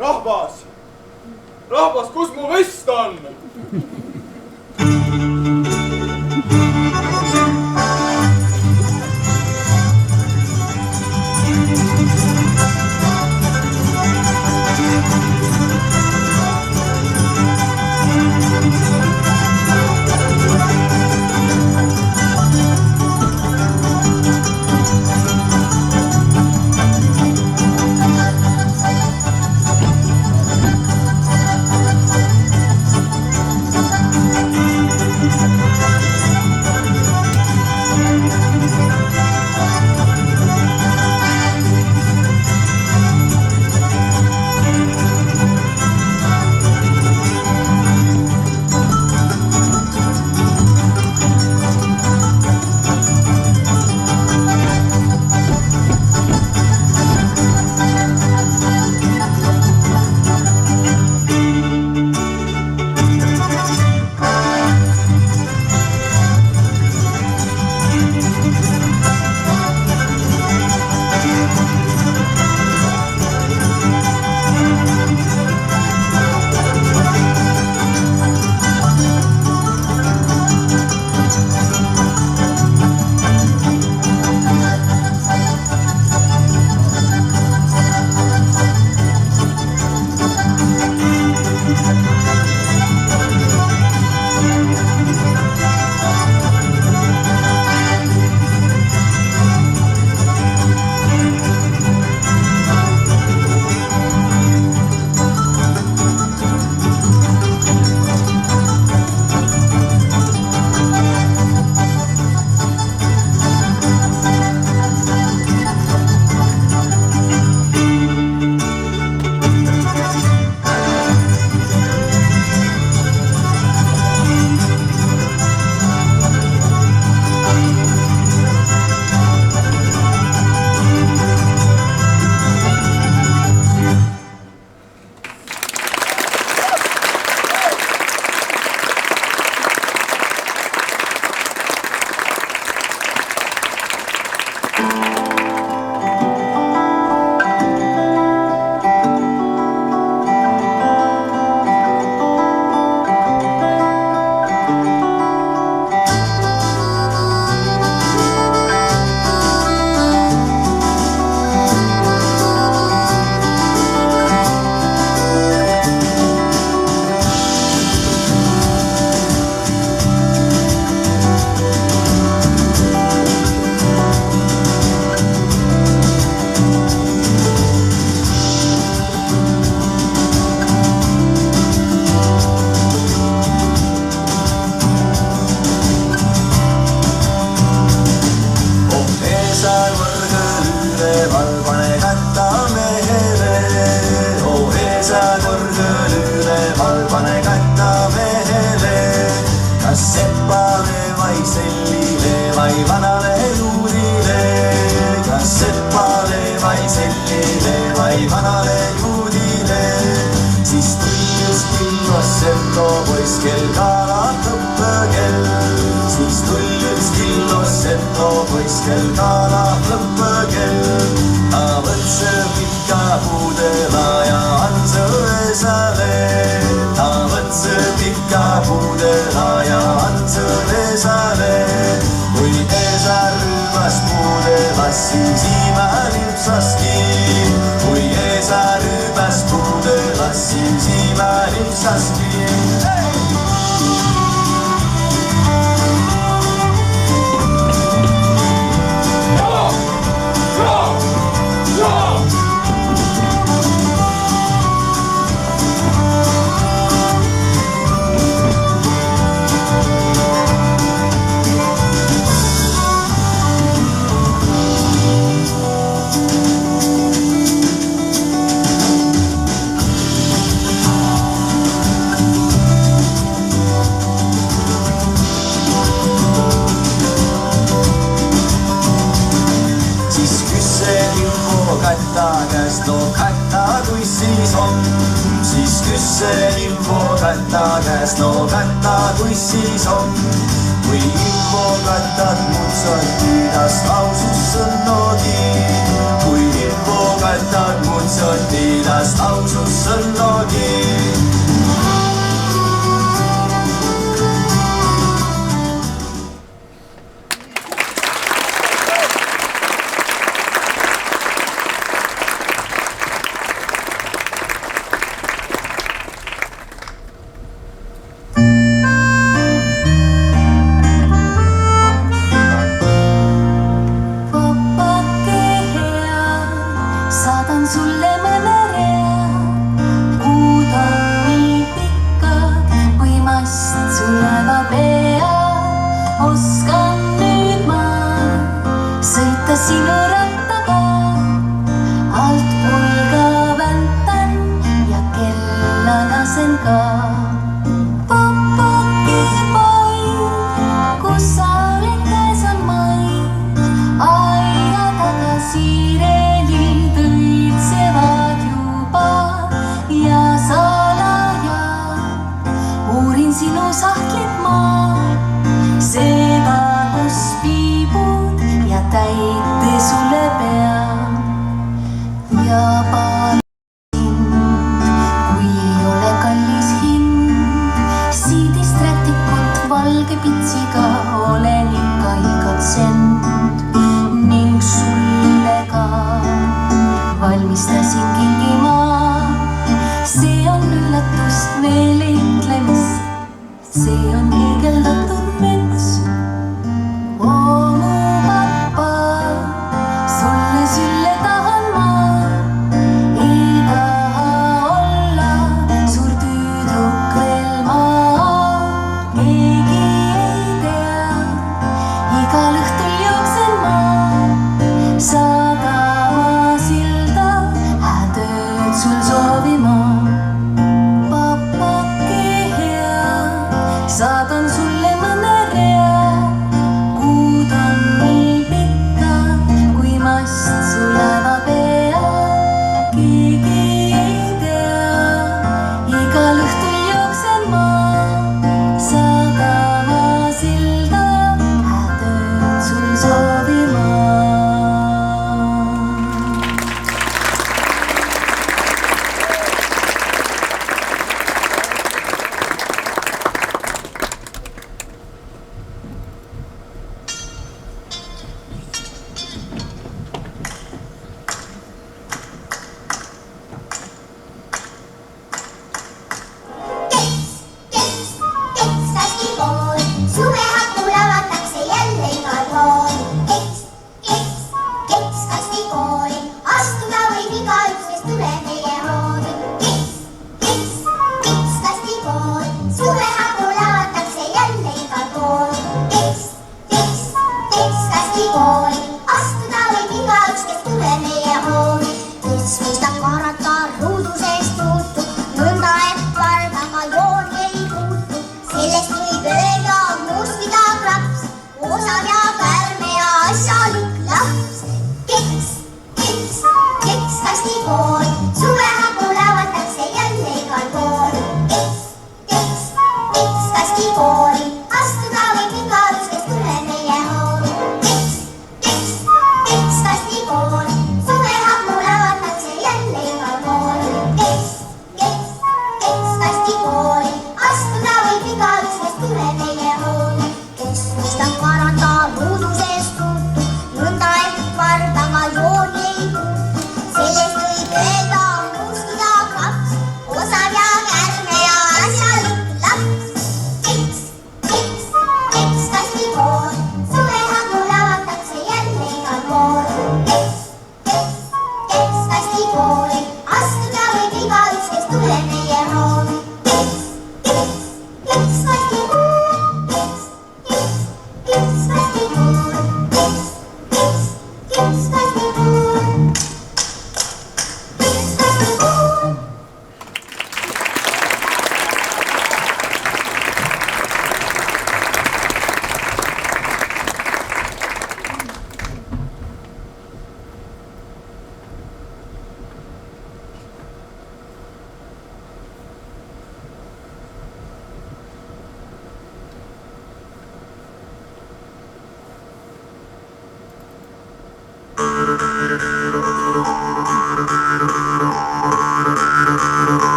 Rahvas! Rahvas, kus mu vest on? Kui info jätad mut sõtilast ausus sõnnogi.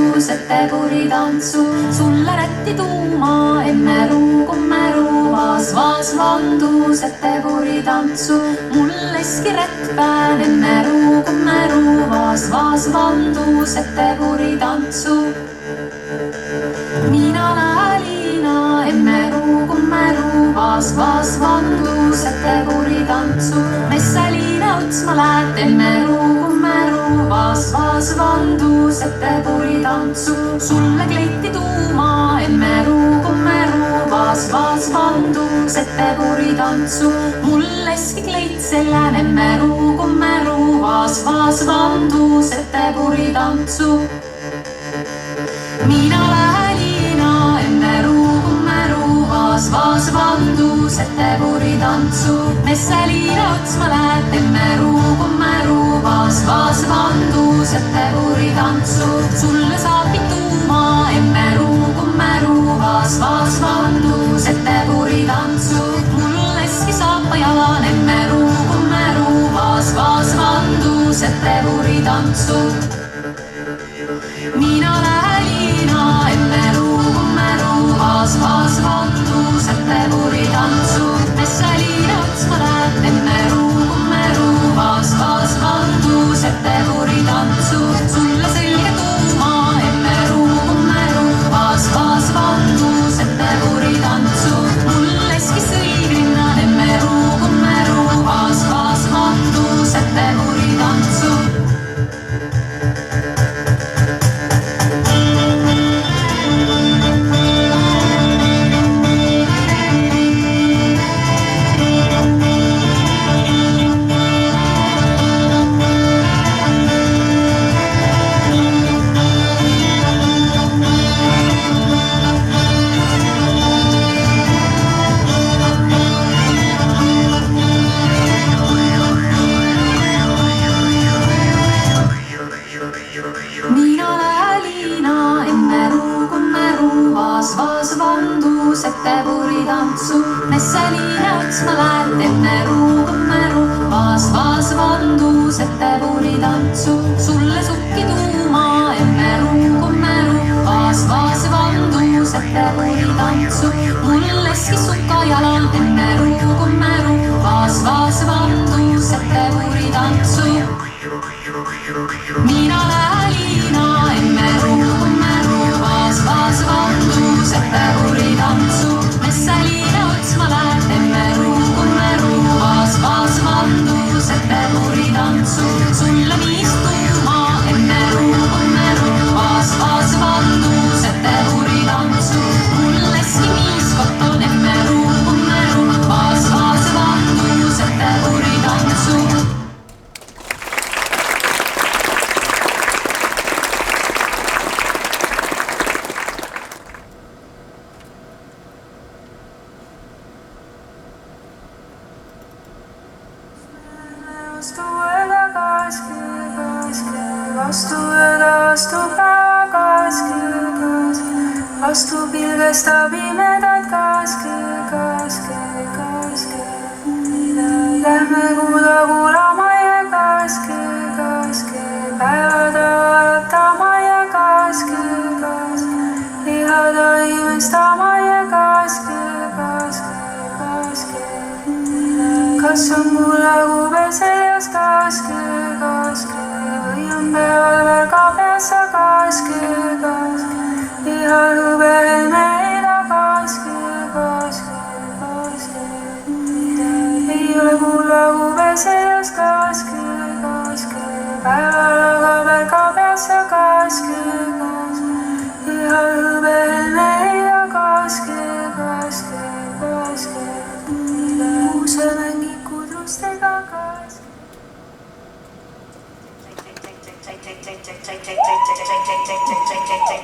vandus, et te puritantsu. Sulle rätti tuuma, emmeru, kummeru, vaas vandus, et te puritantsu. Mulleski rättpään, emmeru, kummeru, vaas vandus, et te puritantsu. Mina läälina, emmeru, kummeru, vaas vandus, et te puritantsu. Messaliina otsma läät, emmeru, kummeru, vaas vandus, et te puritantsu. Sulle kleiti tuuma, emmeru, kummeru, vaas vandus, et te puritantsu. Mulleski kleit sellään, emmeru, kummeru, vaas vandus, et te puritantsu. Mina läälina, emmeru, kummeru, vaas vandus, et te puritantsu. Messaliina otsma läät, emmeru, kummeru, vaas vandus, et te puritantsu. Sulle saabid tuuma, emmeru, kummeru, vaas vandus, et te puritantsu. Mulleski saapa jalan, emmeru, kummeru, vaas vandus, et te puritantsu. Mina läälina, emmeru, kummeru, vaas vandus, et te puritantsu. Messaliina otsma läät, emmeru, kummeru, vaas vandus, et te puritantsu. Sulle selge tuuma, emmeru, kummeru, vaas vandus, et te puritantsu. Mulleski sõigrinna, emmeru, kummeru, vaas vandus, et te puritantsu. Mina läälina, emmeru, kummeru, vaas vandus, et te puritantsu. Messaliina otsma läät, emmeru, kummeru, vaas vandus, et te puritantsu. Sulle sukki tuuma, emmeru, kummeru, vaas vandus, et te puritantsu. Mulleski sukka jalan, emmeru, kummeru, vaas vandus, et te puritantsu. Mina läälina, emmeru, kummeru, vaas vandus, et te puritantsu. Messaliina otsma läät, emmeru, kummeru, vaas vandus, et te puritantsu. Sulle viis tuuma, emmeru, kummeru, vaas vandus, et te puritantsu. Mulleski viis kotton, emmeru, kummeru, vaas vandus, et te puritantsu. Vastu ööda, vastu päeva kaaske, vastu pilgesta pimedat kaaske. Lähme kuulama ja kaaske, päevada vaatama ja kaaske, lihada imestama ja kaaske. Kas on mulla kube seljas kaaske, või on päeval väga peassa kaaske, lihalube helmeida kaaske. Ei ole mulla kube seljas kaaske, päeval aga väga peassa kaaske, lihalube helmeida kaaske. Kuuse mängib kudrustega kaaske. Check.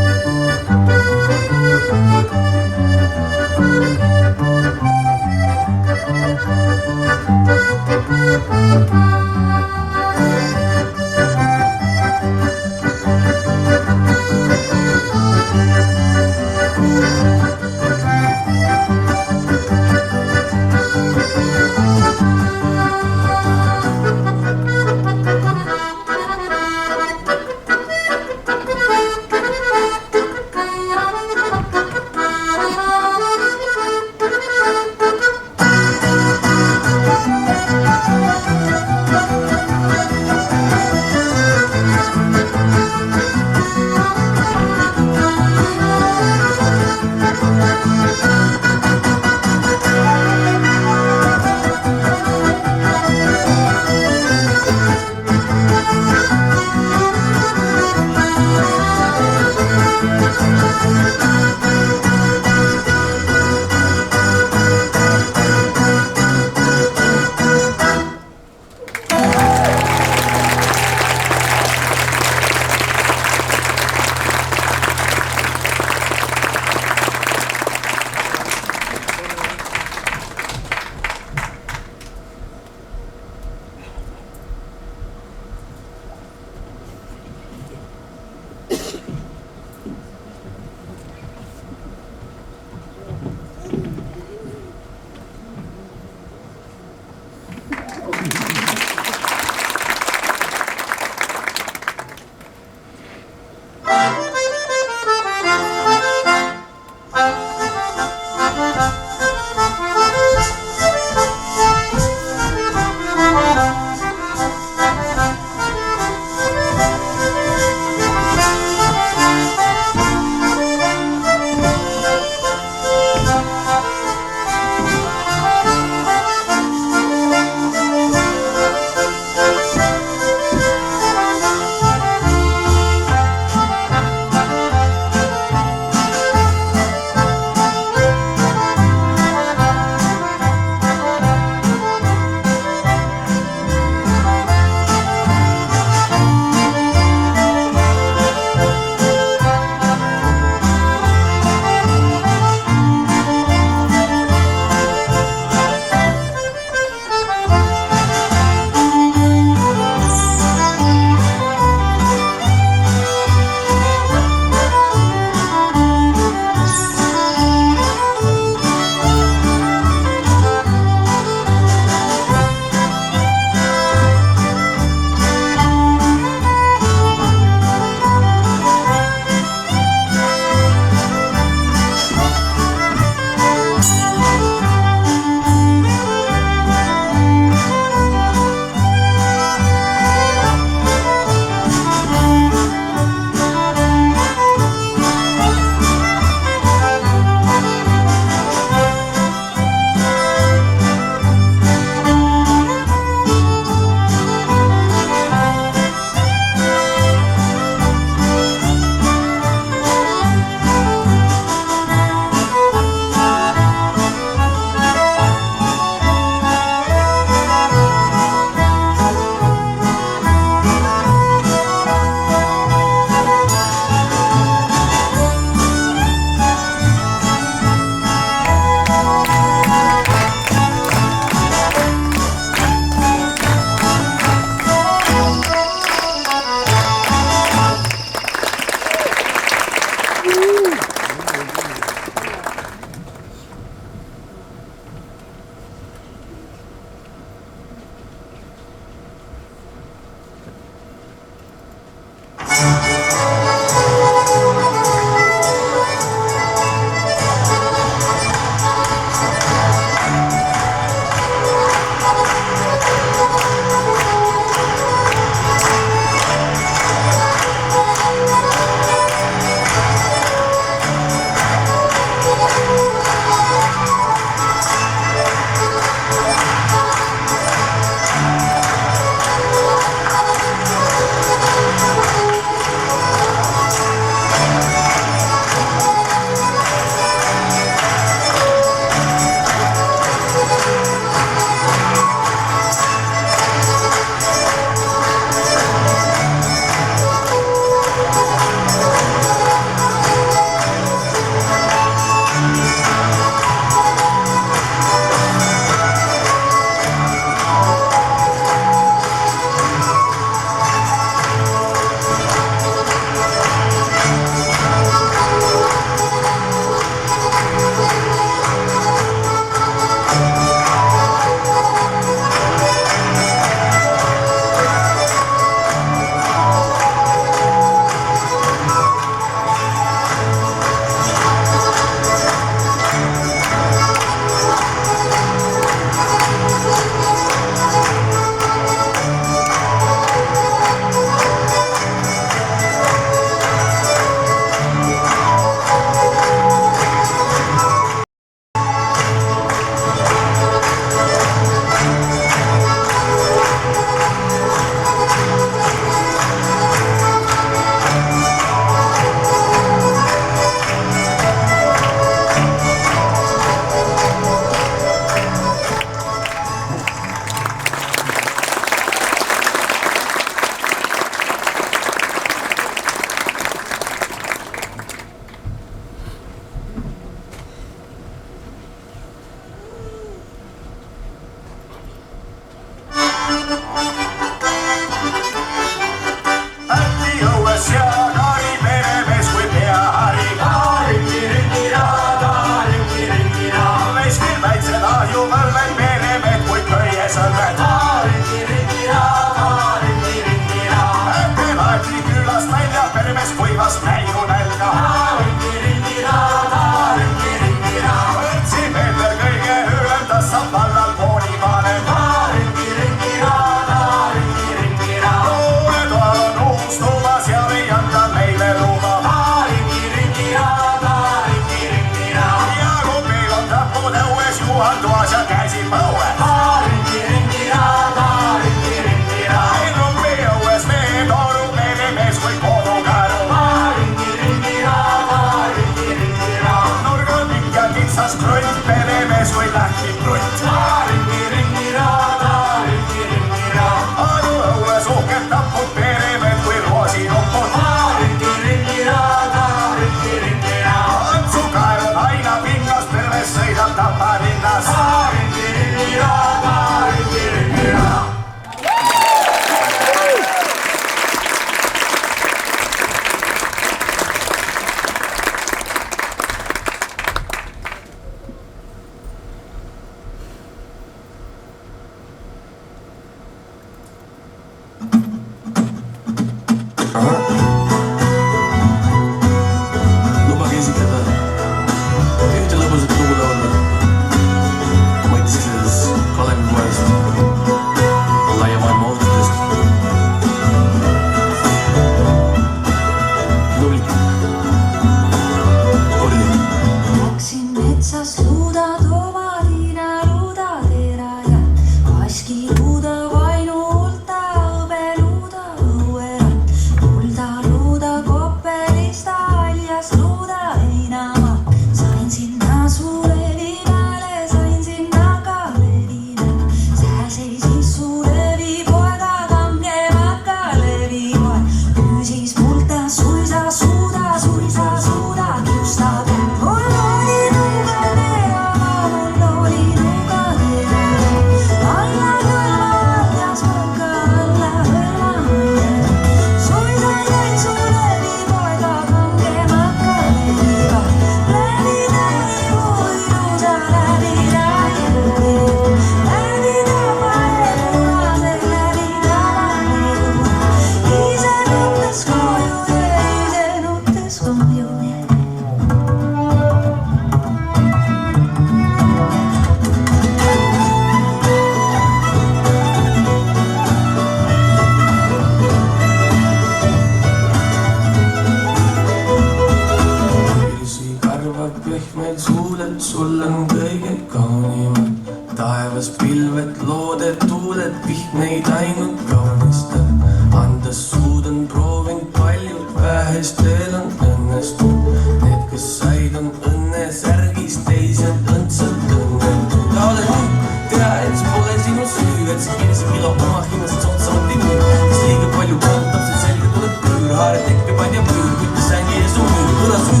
Arvad pehmed suuled, sul on kõige kaunimad. Taevas pilved, looded, tuuled, vihm neid ainult kaunistab. Andes suud on proovinud paljud, vähestel on õnnestunud. Need, kes said, on õnnesärgis, teised õndsalt õnnetud. Taale nüüd, tea, et see pole sinu süü, et see kirsi kilo oma hinnast sootsamat ei müü. Kes liiga palju kantab, see selge tuleb püür, haare tekkepaid ja püür, kütte sängi ees on müür, kõla süü.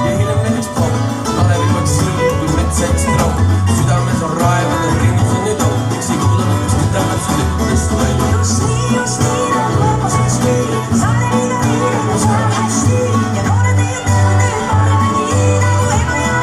Ja hiljem näiteks pomm, Kalevi paks silmi, kui mets äksin raum. Südames on raevad, on rinnus on nüüd au, miks ei kuulanud, kus nüüd tähendab su lippudest välja. Just nii on lõpuseks nii, saade mida hiljem, kus on hästi ja noored ei on paremini nagu ema ja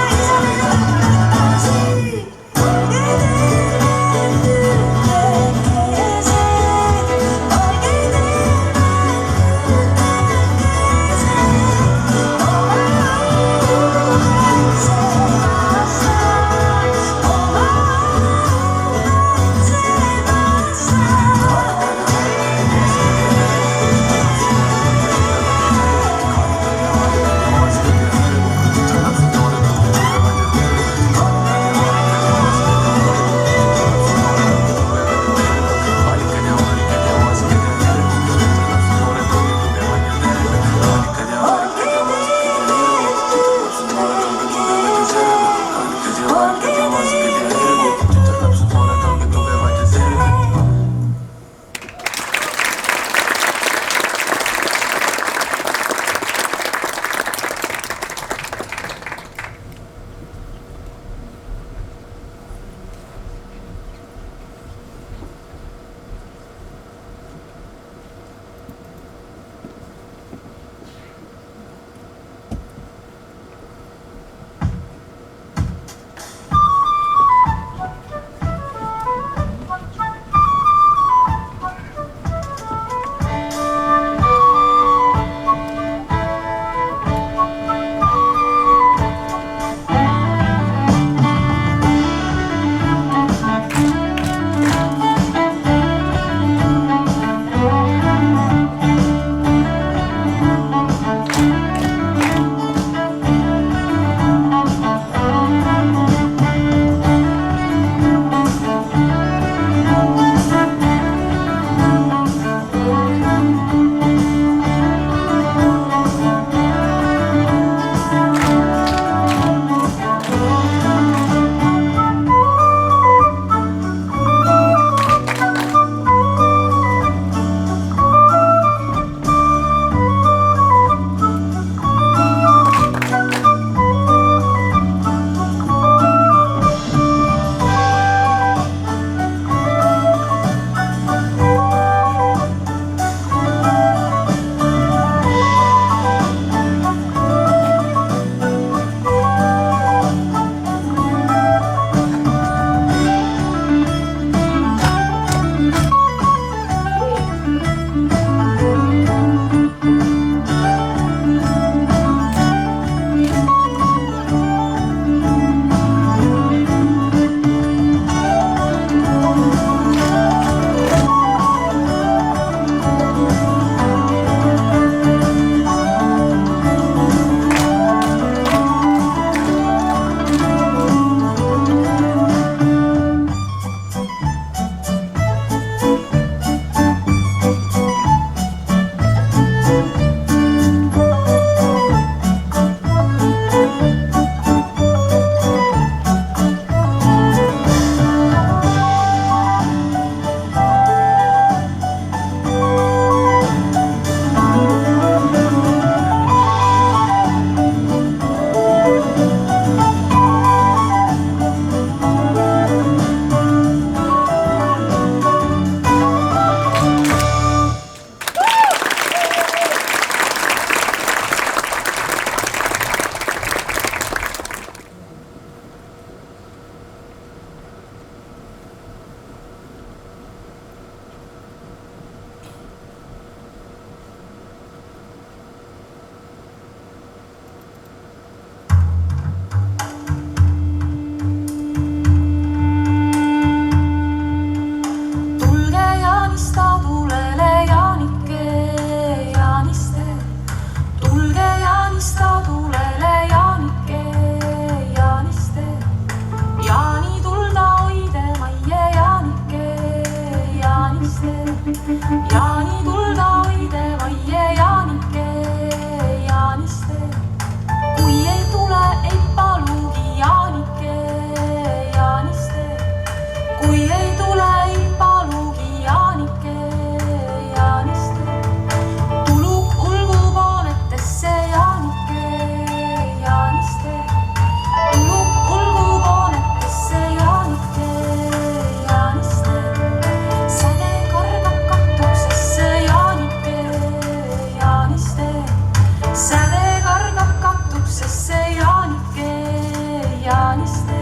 Jaaniste,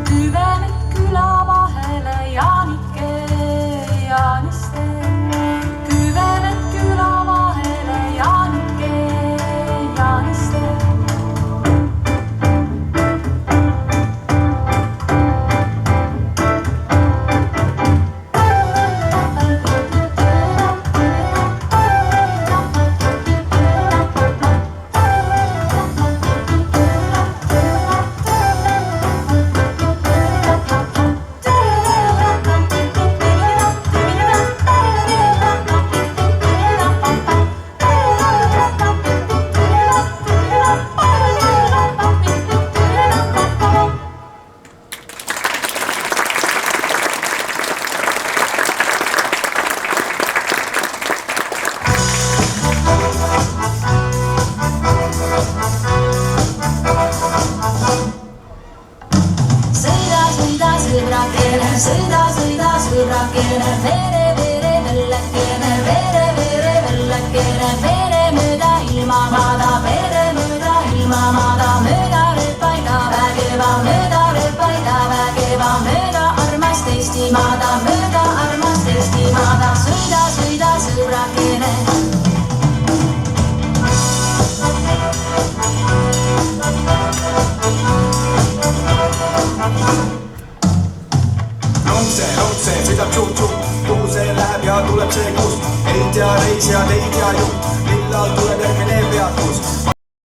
küvemed küla vahele, Jaanike, Jaaniste, küvemed küla vahele, Jaanike, Jaaniste. Sõida, sõida, sõbrakene, vere, vere, vellekene, vere, vere, vellekene, vere mööda ilmamaada, vere mööda ilmamaada, mööda repaida vägeva, mööda repaida vägeva, mööda armast Eestimaada, mööda armast Eestimaada, sõida, sõida, sõbrakene. Lootse, sõidab tšuuk-tšuuk, kuhu see läheb ja tuleb see kuus. Ei tea reisijad, ei tea juht, millal tuleb järgmine peatus.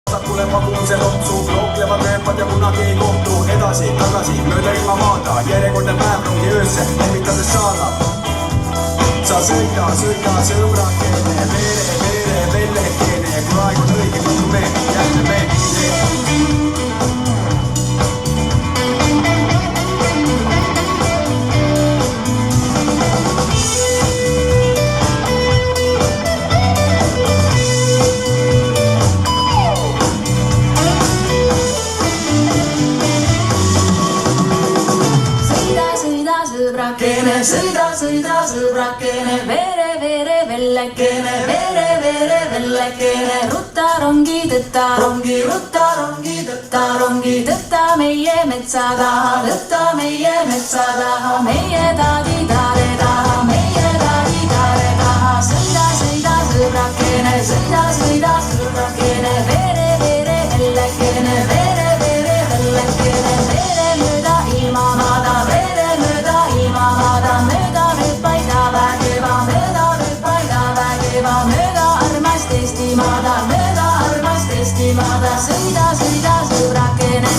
Vasakule vagun see lotsub, looklevad rööpad ja kunagi ei kohtu. Edasi, tagasi, mööda ilma maada, järjekordne päev rongi öösse, lehvitades saadab. Sa sõida, sõida, sõbrakene, vere, vere, vellekene, kui aeg on õige, kui me jälle me. Sõida, sõida, sõbrakene, vere, vere, vellekene, vere, vere, vellekene, rutta rongi tõtta, rongi tõtta meie metsa taha, tõtta meie metsa taha, meie taadi taare taha, meie taadi taare taha. Sõida, sõida, sõbrakene, sõida, sõida, sõbrakene, vere, vere, vellekene, vere, vere, vellekene, vere mööda ilmamaada, vere mööda ilmamaada, mööda repaida vägeva, mööda repaida vägeva, mööda armast Eestimaada, mööda armast Eestimaada, sõida, sõida, sõbrakene.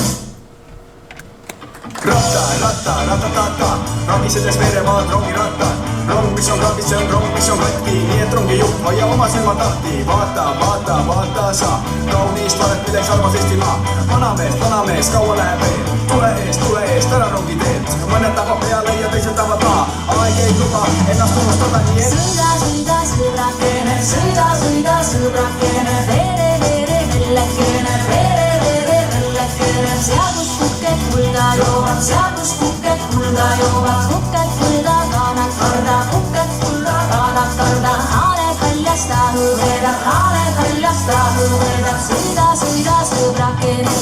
Ratta, ratta, ratatata, rabisedes verevaad rongirattad. Rong, mis on krabis, see on rong, mis on katki, nii et rongi juht, hoia oma silma tahti. Vaata, vaata, vaata sa, kaunist valet, milleks armas Eestimaa. Vanamees, kaua läheb veel, tule eest, ära rongi teed. Mõned tahavad peale ja teised tahavad maha, aeg ei luba ennast unustada nii et. Sõida, sõida, sõbrakene, sõida, sõida, sõbrakene, vere, vere, vellekene, vere, vere, vellekene, seal kus kuked kulda joovad, seal kus kuked kulda joovad, kuked kulda kaanad karda, kuked kulda kaanad karda, haaned haljasta hõõvedab, haaned haljasta hõõvedab, sõida, sõida, sõbrakene.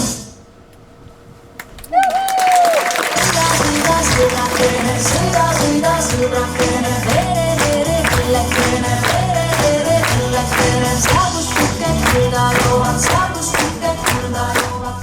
Sõbrakene, sõida, sõida, sõbrakene, vere, vere, vellekene, vere, vere, vellekene, seal kus kuked kulda joovad, seal kus kuked kulda joovad.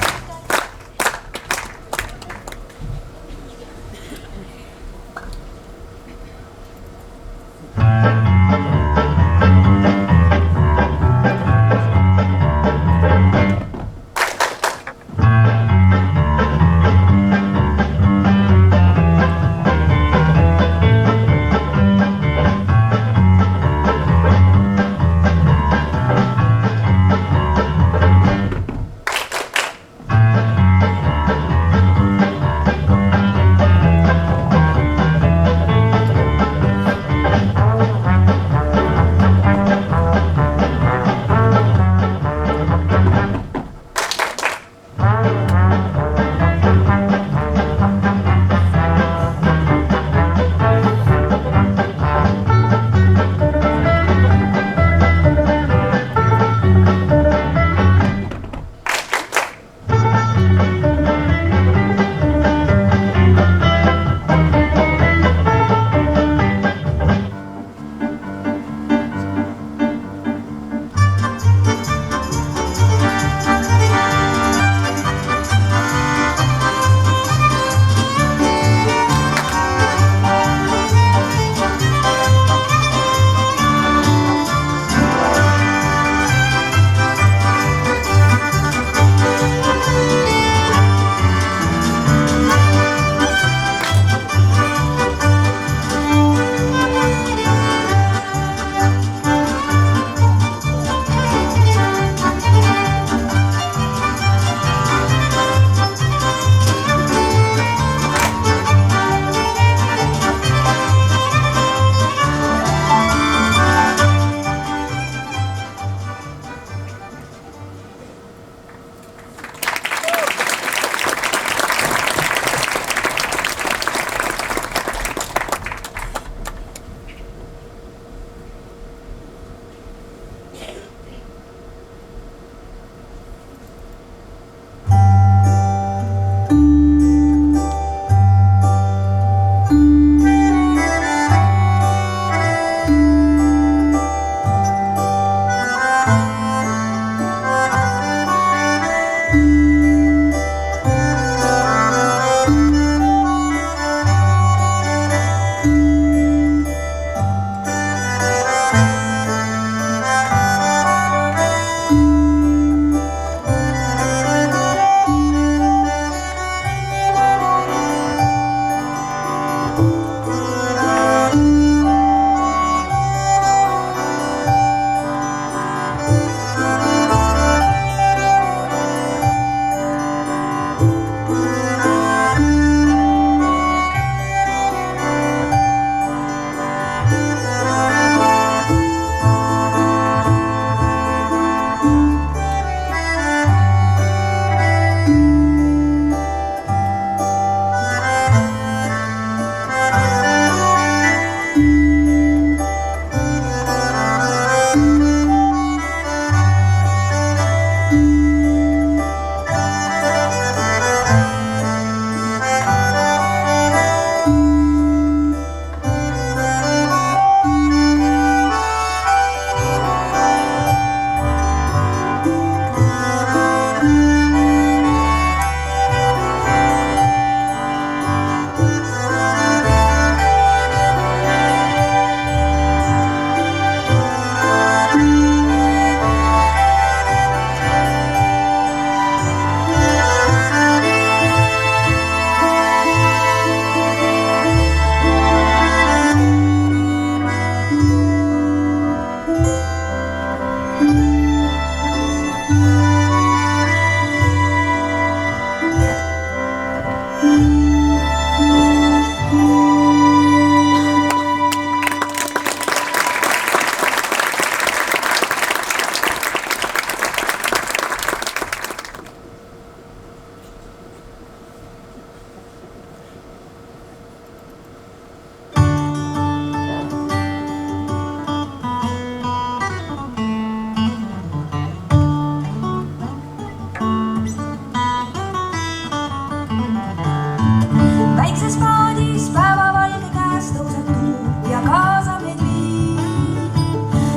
väikses paadis päevavalge käes tõuseb tuul ja kaasa meid viib.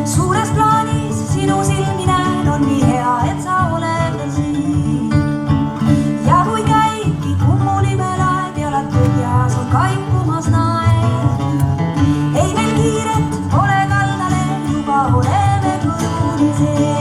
Suures plaanis sinu silmi näen, on nii hea, et sa oled veel siin. Ja kui käibki kummulime laev ja oled põhjas, on kaikumas naer. Ei meil kiiret, ole kaldale, juba oleme kõrvuni sees.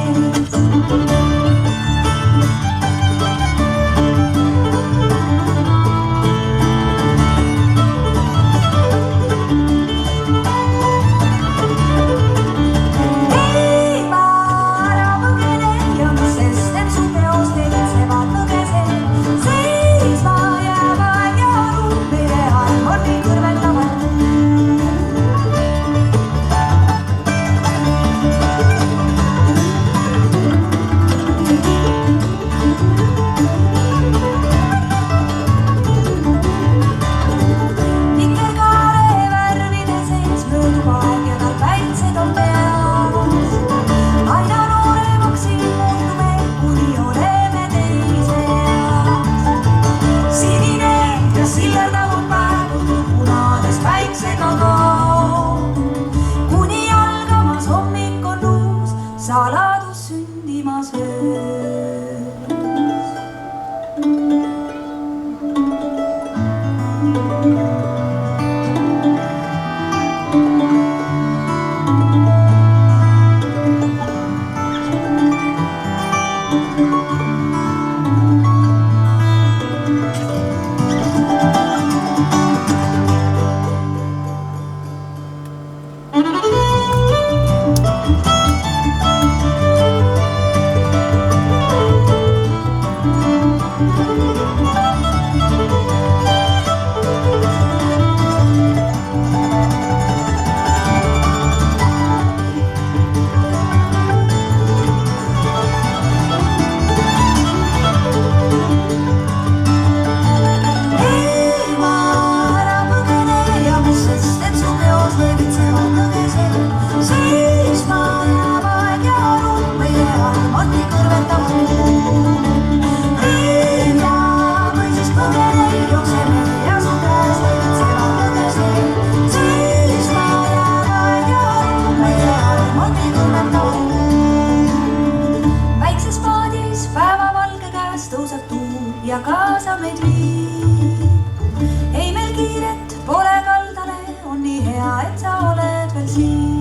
Saladus sündimas öös. Ja kaasa meid viib. Ei meil kiiret, pole kaldale, on nii hea, et sa oled veel siin.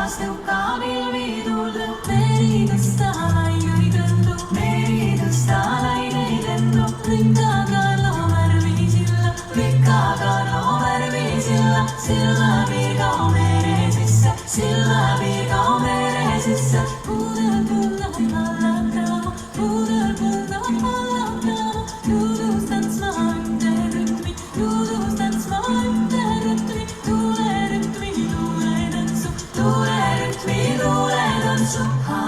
taivas tõukab pilvi tulla, meri tõsta laineid lendu, meri tõsta laineid lendu, rikaga loomärvi silla, rikaga loomärvi silla, silla piirgao mere sisse, silla piirgao mere sisse, puudel punnab alla praama, puudel punnab alla praama, juudus tantsma ümber rütmi, juudus tantsma ümber rütmi, tuule rütmi, tuule tantsu, tuule rütmi, tuule tantsu, ha,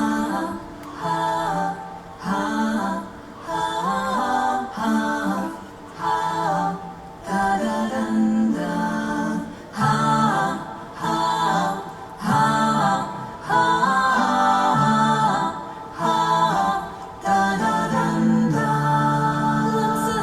ha, ha, ha, ha, ha, da, da, dan, da, ha, ha, ha, ha, ha, da, da, dan, da. Latse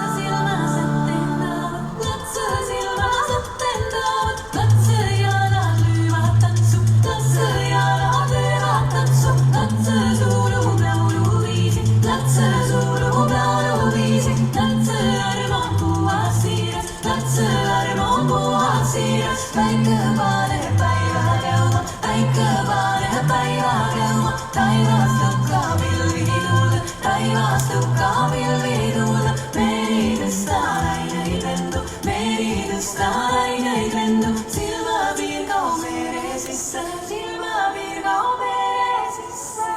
silmäset tentävät, latse jalat lyövät tantsu, latse jalat lyövät tantsu, latse suuru lauluviisi, latse suuru lauluviisi, latse armon puhas siiras, latse armon puhas siiras, päike paneb päiva käima, päike paneb päiva käima, taivas tõukab pilvi tuulde, taivas tõukab pilvi tuulde, meri tõsta laineid lendu, meri tõsta laineid lendu, silmapiir kao mere sisse, silmapiir kao mere sisse.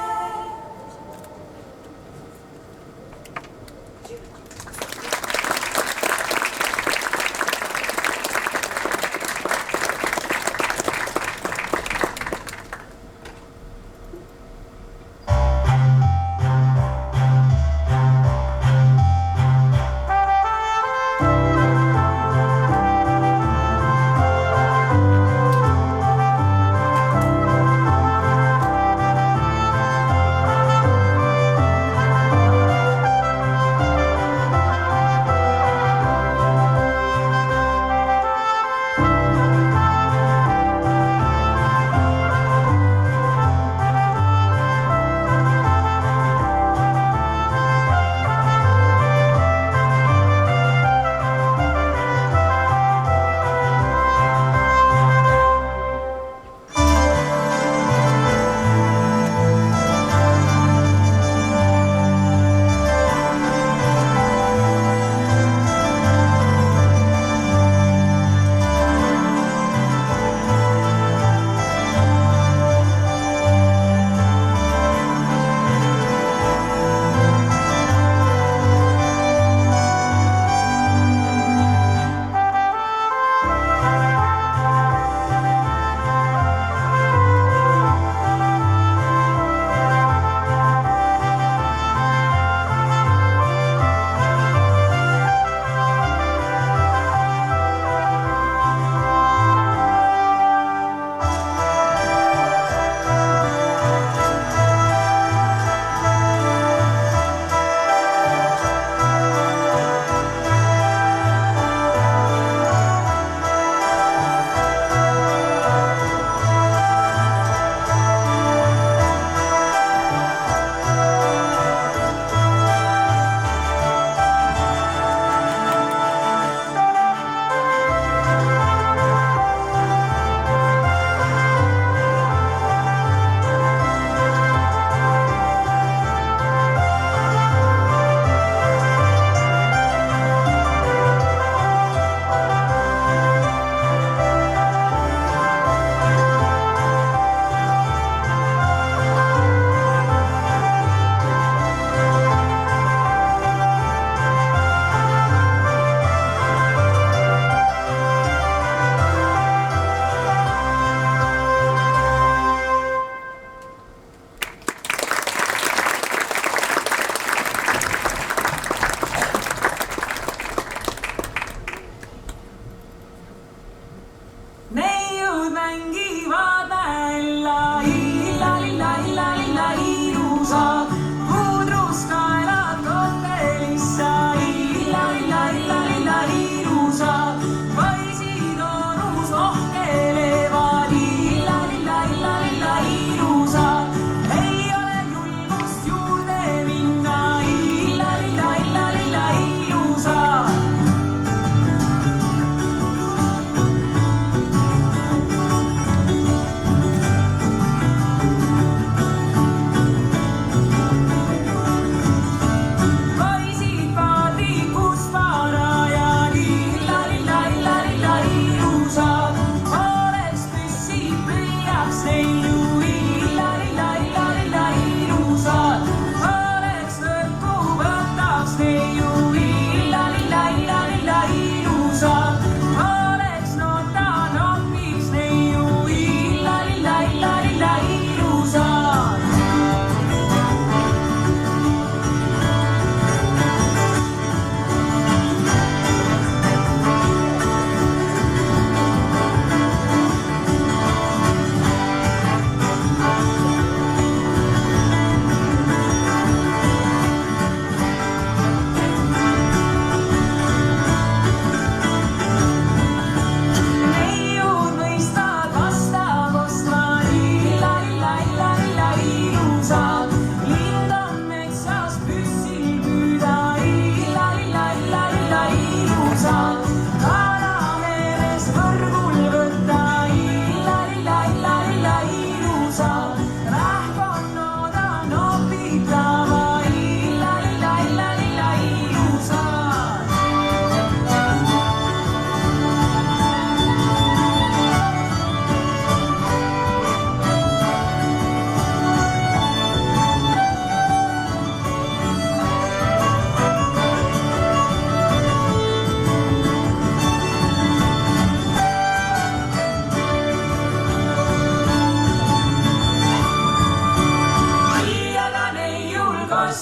ilusa, rahvannod on opitava, illa, illa, illa, illa ilusa.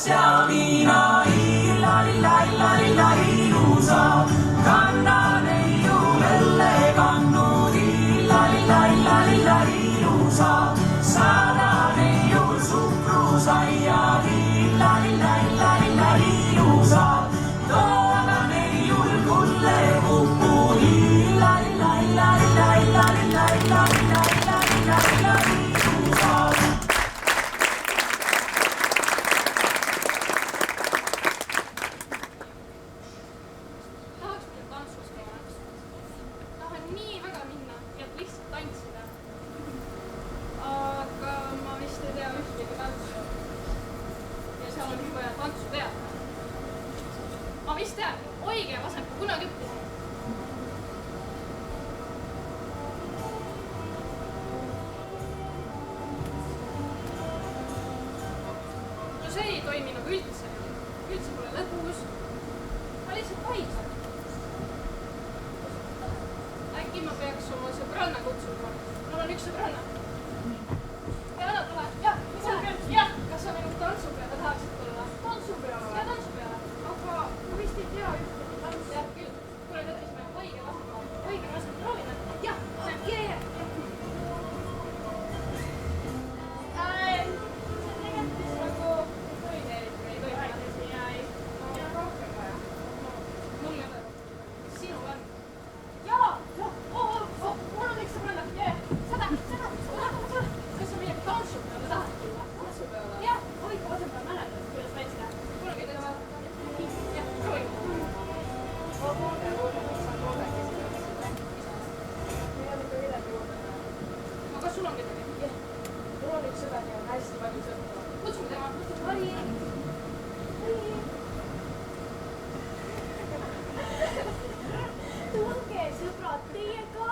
Ja viina, illa, illa, illa, illa ilusa, kanna neiulelle kannud, illa, illa, illa, illa ilusa, saada neiul suhkrusaia, illa, illa, illa, illa ilusa, tooga neiul kulle kuku, illa, illa, illa, illa, illa, illa, illa, illa, illa, illa, illa ilusa. Ma vist tean, oige vasemku kunagi õppisin. No see ei toimi nagu üldse. Üldse pole lõbus. Ma lihtsalt vaidlen. Äkki ma peaks oma sõbranna kutsuma. Mul on üks sõbranna. Ja nad tulevad. Jah, mis on küll? Jah, kas sa minu tantsupeale tahaksid tulla? Tantsupeale? Ja tantsupeale. Aga ma vist ei tea ühtegi tantsu. Jah, küll. Kuule, tõttisime õige vasemalt. Proovime. Jah, see on tegelikult nagu toide ei tohi. Ja rohkem vaja. Mul ei ole. Sinul on. Jaa, mul on üks sõbranna. Seda. Kas sa midagi tantsupeale tahad tulla? Tantsupeale? Jah, õige vasemalt mäletad, kuidas väikse teha. Kunagi tõttisime. Jah, proovime. Kas sul on midagi? Mul on üks sõber ja on hästi palju sõpra. Kutsume tema. Mari. Tulge, sõbrad, teie ka.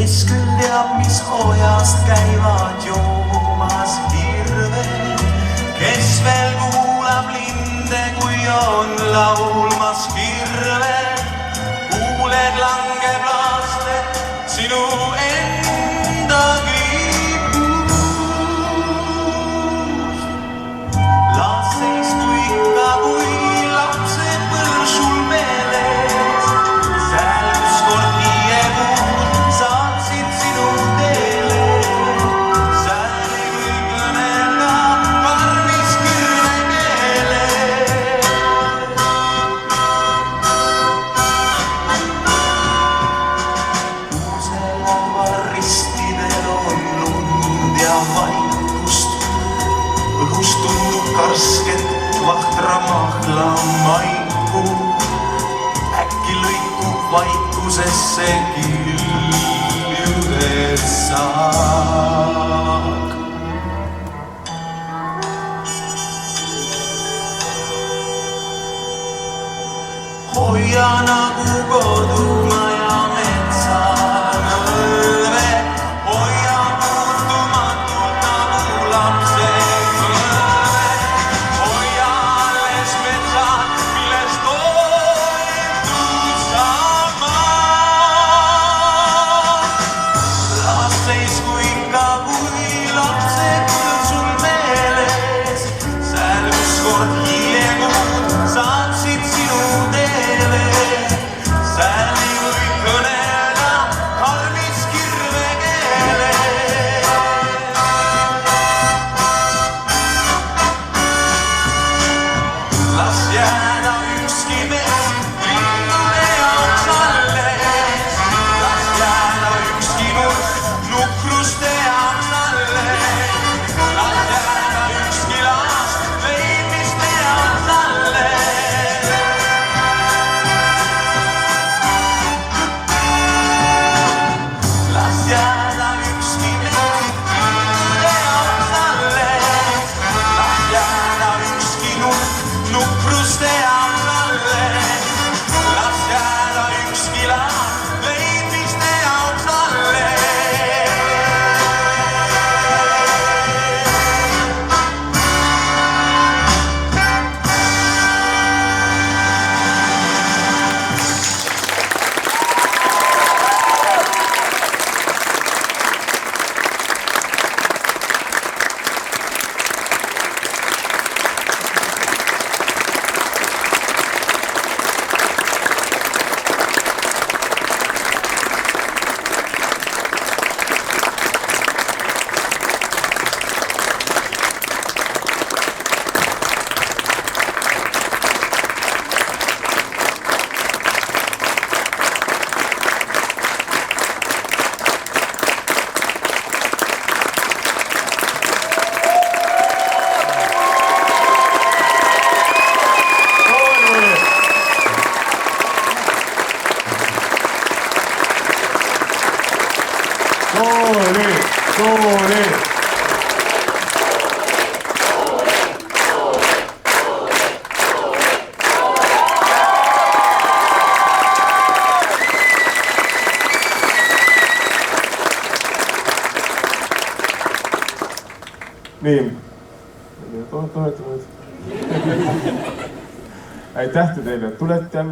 kes küll teab, mis hoojast käivad joomas hirved, kes veel kuulab linde, kui on laulmas hirved. vaikusesse kiljudes saak. Hoia nagu kodumaja metsanõlve, hoia muutumatult nagu lapse kõlve, hoia alles metsad, millest toetud sama. Las seisku ikka, kui lapse kõlv sul meeles, seal ükskord hiljemud saaksid sinu teele. Seal ei või kõnelda karmis kirvekeele. Las jääda ükski mets linnude jaoks alles. Las jääda ükski nurk nukruste jaoks alles. Las jääda ükski laas leidmiste jaoks alles. Las jääda ükski mets linnude jaoks alles. Las jääda ükski nurk nukruste jaoks alles. Las jääda ükski laas leidmiste jaoks alles. Kooli! Nii, aitäh teile, et tulete.